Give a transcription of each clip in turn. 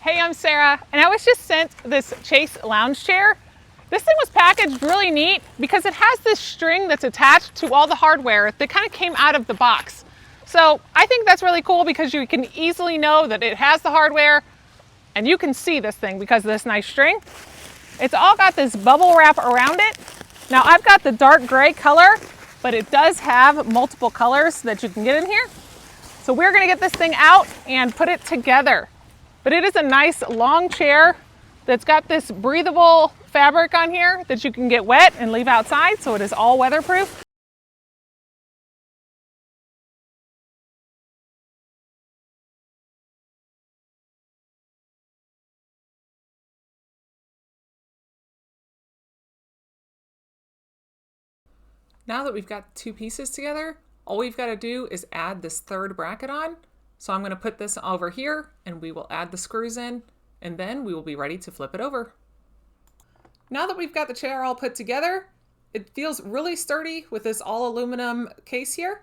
Hey, I'm Sarah, and I was just sent this Chaise lounge chair. This thing was packaged really neat because it has this string that's attached to all the hardware that kind of came out of the box. So I think that's really cool because you can easily know that it has the hardware, and you can see this thing because of this nice string. It's all got this bubble wrap around it. Now I've got the dark gray color, but it does have multiple colors that you can get in here. So we're gonna get this thing out and put it together. But it is a nice long chair that's got this breathable fabric on here that you can get wet and leave outside, so it is all weatherproof. Now that we've got two pieces together, all we've got to do is add this third bracket on. So I'm going to put this over here and we will add the screws in, and then we will be ready to flip it over. Now that we've got the chair all put together, it feels really sturdy with this all aluminum case here.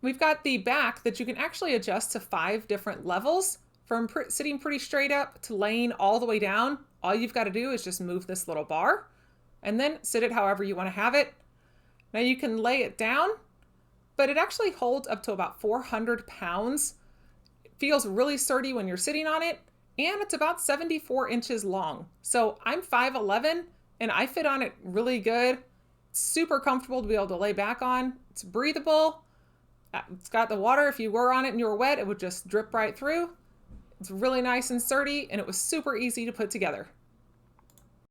We've got the back that you can actually adjust to 5 different levels, from sitting pretty straight up to laying all the way down. All you've got to do is just move this little bar and then sit it however you want to have it. Now you can lay it down, but it actually holds up to about 400 pounds. It feels really sturdy when you're sitting on it, and it's about 74 inches long. So I'm 5'11", and I fit on it really good. It's super comfortable to be able to lay back on. It's breathable. It's got the water. If you were on it and you were wet, it would just drip right through. It's really nice and sturdy, and it was super easy to put together.